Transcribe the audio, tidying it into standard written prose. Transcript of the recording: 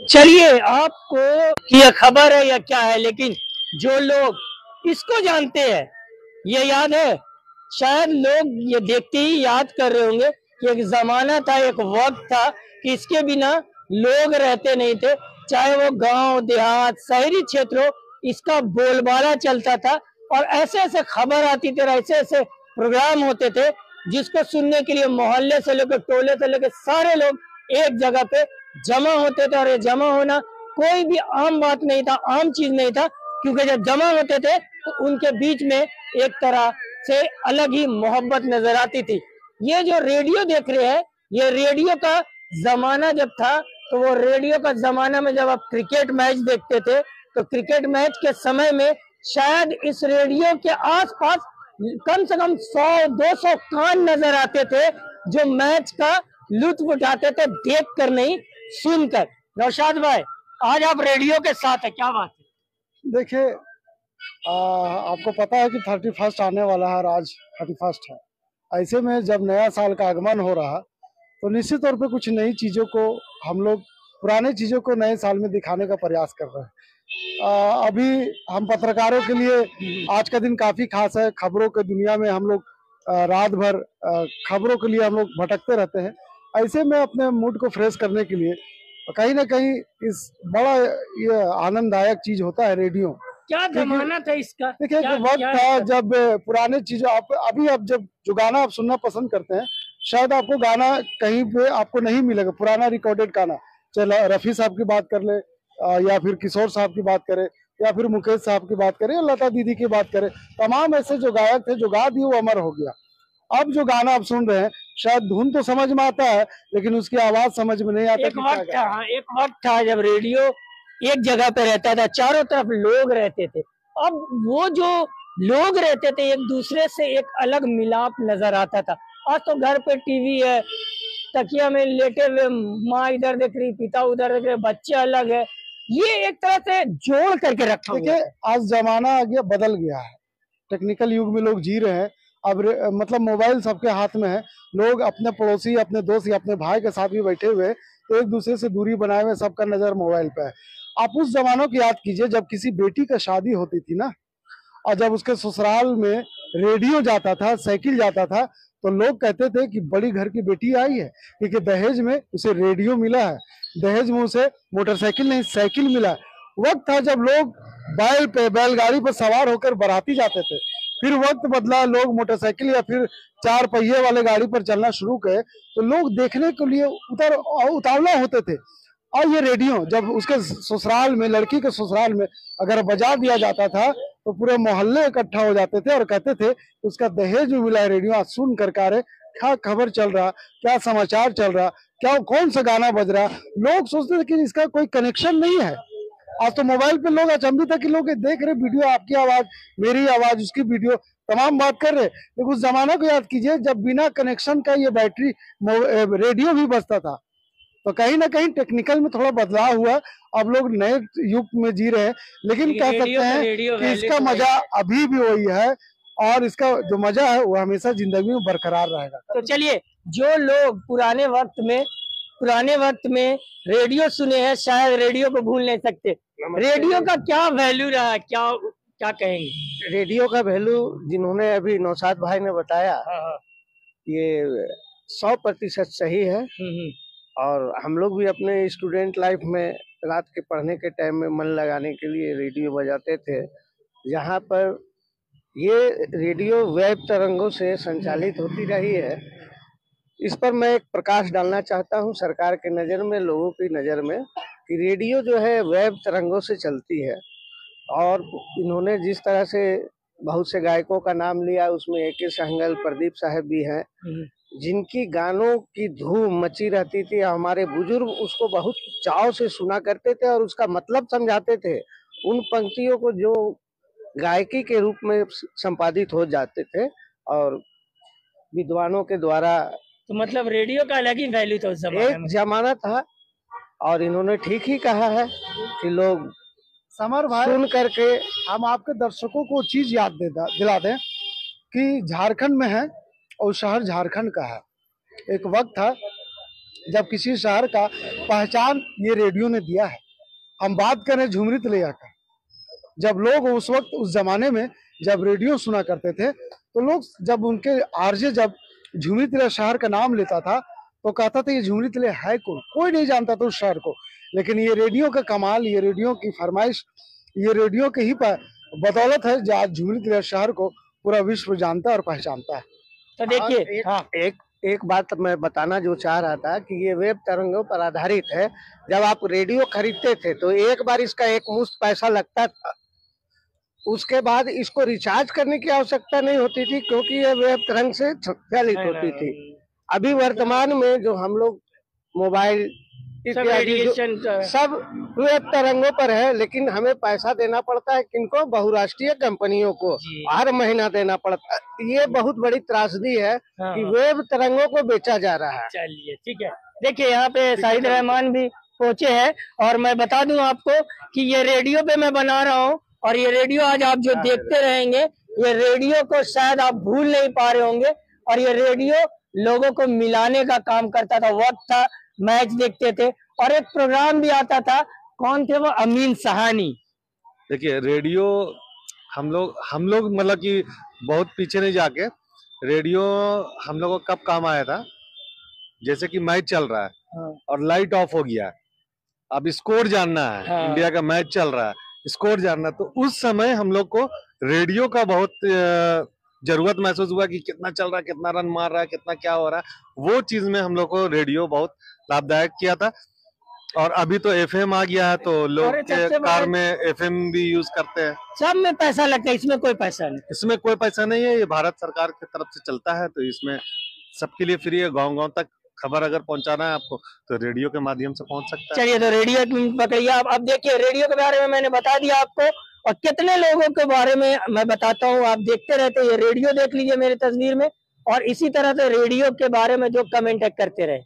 चलिए, आपको ये खबर है या क्या है, लेकिन जो लोग इसको जानते हैं, ये याद है, शायद लोग ये देखते ही याद कर रहे होंगे कि एक जमाना था, एक वक्त था कि इसके बिना लोग रहते नहीं थे। चाहे वो गांव देहात शहरी क्षेत्र हो, इसका बोलबाला चलता था और ऐसे ऐसे खबर आती थी, ऐसे ऐसे प्रोग्राम होते थे जिसको सुनने के लिए मोहल्ले से लेकर टोले से लेकर सारे लोग एक जगह पे जमा होते थे। और ये जमा होना कोई भी आम बात नहीं था, आम चीज नहीं था, क्योंकि जब जमा होते थे तो उनके बीच में एक तरह से अलग ही मोहब्बत नजर आती थी। ये जो रेडियो देख रहे हैं, ये रेडियो का जमाना जब था, तो वो रेडियो का जमाना में जब आप क्रिकेट मैच देखते थे, तो क्रिकेट मैच के समय में शायद इस रेडियो के आसपास कम से कम 100-200 कान नजर आते थे, जो मैच का लुत्फ उठाते थे, देख कर नहीं सुनकर। नौशाद भाई, आज आप रेडियो के साथ है, क्या बात है? देखिए, आपको पता है कि 31 आने वाला है और आज 31 है। ऐसे में जब नया साल का आगमन हो रहा, तो निश्चित तौर पे कुछ नई चीज़ों को हम लोग पुराने चीज़ों को नए साल में दिखाने का प्रयास कर रहे हैं। अभी हम पत्रकारों के लिए आज का दिन काफ़ी खास है। खबरों की दुनिया में हम लोग रात भर खबरों के लिए हम लोग भटकते रहते हैं। ऐसे में अपने मूड को फ्रेश करने के लिए कहीं ना कहीं इस बड़ा ये आनंददायक चीज होता है रेडियो। क्या जमाना था इसका? देखिए, एक वक्त था जब पुराने चीजों आप जब जो गाना आप सुनना पसंद करते हैं, शायद आपको गाना कहीं पे आपको नहीं मिलेगा, पुराना रिकॉर्डेड गाना। चलो रफी साहब की बात कर ले, या फिर किशोर साहब की बात करें, या फिर मुकेश साहब की बात करें, या लता दीदी की बात करें, तमाम ऐसे जो गायक थे जो गा दिए वो अमर हो गया। अब जो गाना आप सुन रहे हैं, शायद धुन तो समझ में आता है लेकिन उसकी आवाज समझ में नहीं आता। एक वक्त था जब रेडियो एक जगह पे रहता था, चारों तरफ लोग रहते थे। अब वो जो लोग रहते थे, एक दूसरे से एक अलग मिलाप नजर आता था। आज तो घर पे टीवी है, तकिया में लेटे हुए माँ इधर देख रही, पिता उधर देख रहे, बच्चे अलग है। ये एक तरह से जोड़ करके रखा हुआ है। आज जमाना आ गया, बदल गया है, टेक्निकल युग में लोग जी रहे हैं। अब मतलब मोबाइल सबके हाथ में है। लोग अपने पड़ोसी, अपने दोस्त या अपने भाई के साथ भी बैठे हुए तो एक दूसरे से दूरी बनाए हुए, सबका नजर मोबाइल पे है। आप उस जमानों की याद कीजिए जब किसी बेटी का शादी होती थी ना, और जब उसके ससुराल में रेडियो जाता था, साइकिल जाता था, तो लोग कहते थे कि बड़ी घर की बेटी आई है, क्योंकि दहेज में उसे रेडियो मिला है, दहेज में उसे मोटरसाइकिल नहीं साइकिल मिला है। वक्त था जब लोग बैलगाड़ी पर सवार होकर बाराती जाते थे। फिर वक्त बदला, लोग मोटरसाइकिल या फिर 4 पहिए वाले गाड़ी पर चलना शुरू करे, तो लोग देखने के लिए उतावला होते थे। और ये रेडियो जब उसके ससुराल में, लड़की के ससुराल में अगर बजा दिया जाता था, तो पूरे मोहल्ले इकट्ठा हो जाते थे और कहते थे उसका दहेज में मिला है रेडियो। आज सुन कर कारे क्या खबर चल रहा, क्या समाचार चल रहा, क्या कौन सा गाना बज रहा। लोग सोचते थे कि इसका कोई कनेक्शन नहीं है। आज तो मोबाइल पे लोग अचंभित है कि लोग देख रहे वीडियो, आपकी आवाज, मेरी आवाज, उसकी वीडियो, तमाम बात कर रहे। लेकिन उस जमाने को याद कीजिए जब बिना कनेक्शन का ये बैटरी रेडियो भी बजता था। तो कहीं ना कहीं टेक्निकल में थोड़ा बदलाव हुआ। अब लोग नए युग में जी रहे हैं, लेकिन कह सकते हैं कि इसका मजा अभी भी वही है और इसका जो मजा है वो हमेशा जिंदगी में बरकरार रहेगा। तो चलिए, जो लोग पुराने वक्त में रेडियो सुने हैं, शायद रेडियो को भूल नहीं सकते। रेडियो का क्या वैल्यू रहा, क्या कहेंगे? रेडियो का वैल्यू जिन्होंने अभी नौशाद भाई ने बताया, ये 100% सही है। और हम लोग भी अपने स्टूडेंट लाइफ में रात के पढ़ने के टाइम में मन लगाने के लिए रेडियो बजाते थे। यहाँ पर ये रेडियो वेब तरंगों से संचालित होती रही है। इस पर मैं एक प्रकाश डालना चाहता हूँ सरकार के नज़र में, लोगों की नज़र में, कि रेडियो जो है वेब तरंगों से चलती है। और इन्होंने जिस तरह से बहुत से गायकों का नाम लिया, उसमें A.K. सहगल, प्रदीप साहब भी हैं, जिनकी गानों की धूम मची रहती थी। हमारे बुजुर्ग उसको बहुत चाव से सुना करते थे और उसका मतलब समझाते थे। उन पंक्तियों को जो गायकी के रूप में संपादित हो जाते थे और विद्वानों के द्वारा। तो मतलब रेडियो का अलग ही वैल्यू था उस जमाने में। एक जमाना था। और इन्होंने ठीक ही कहा है कि लोग समर भाई सुन करके, हम आपके दर्शकों को चीज याद दिला दें कि झारखंड में है और शहर झारखंड का है। एक वक्त था जब किसी शहर का पहचान ये रेडियो ने दिया है। हम बात करें झुमरी तिलैया का, जब लोग उस वक्त उस जमाने में जब रेडियो सुना करते थे तो लोग जब उनके आरजे जब झुमरी तिलैया शहर का नाम लेता था तो कहता था ये झुमरी तिलैया है कौन, कोई नहीं जानता था उस शहर को। लेकिन ये रेडियो का कमाल, ये रेडियो की फरमाइश, ये रेडियो के ही बदौलत है जो आज झुमरी तिलैया शहर को पूरा विश्व जानता है और पहचानता है। तो देखिए एक बात मैं बताना जो चाह रहा था कि ये वेब तरंगों पर आधारित है। जब आप रेडियो खरीदते थे तो एक बार इसका एक मुश्त पैसा लगता था, उसके बाद इसको रिचार्ज करने की आवश्यकता नहीं होती थी क्योंकि ये वेब तरंग से चालित होती थी। अभी वर्तमान में जो हम लोग मोबाइल इत्यादि सब वेब तरंगों पर है, लेकिन हमें पैसा देना पड़ता है किनको, बहुराष्ट्रीय कंपनियों को हर महीना देना पड़ता है। ये बहुत बड़ी त्रासदी है कि वेब तरंगों को बेचा जा रहा है। चलिए ठीक है, देखिए यहाँ पे शाहिद रहमान भी पहुंचे हैं और मैं बता दूं आपको कि ये रेडियो पे मैं बना रहा हूँ और ये रेडियो आज आप जो देखते रहेंगे, ये रेडियो को शायद आप भूल नहीं पा रहे होंगे। और ये रेडियो लोगों को मिलाने का काम करता था, वक्त था, मैच देखते थे और एक प्रोग्राम भी आता था, कौन थे वो, अमीन सहानी। देखिए रेडियो हम लोग मतलब कि बहुत पीछे नहीं जाके, रेडियो हम लोगों को कब काम आया था, जैसे कि मैच चल रहा है और लाइट ऑफ हो गया, अब स्कोर जानना है, इंडिया का मैच चल रहा है, स्कोर जानना, तो उस समय हम लोग को रेडियो का बहुत जरूरत महसूस हुआ कि कितना चल रहा है, कितना रन मार रहा है, कितना क्या हो रहा है। वो चीज में हम लोग को रेडियो बहुत लाभदायक किया था। और अभी तो एफएम आ गया है तो लोग कार में एफएम भी यूज करते हैं। सब में पैसा लगता है, इसमें कोई पैसा नहीं, इसमें कोई पैसा नहीं है, ये भारत सरकार की तरफ से चलता है तो इसमें सबके लिए फ्री है। गाँव तक खबर अगर पहुंचाना है आपको तो रेडियो के माध्यम से पहुंच सकता है। चलिए तो रेडियो पकड़िए आप। अब देखिए रेडियो के बारे में मैंने बता दिया आपको और कितने लोगों के बारे में मैं बताता हूँ, आप देखते रहते, ये रेडियो देख लीजिए मेरी तस्वीर में और इसी तरह से रेडियो के बारे में जो कमेंट करते रहे।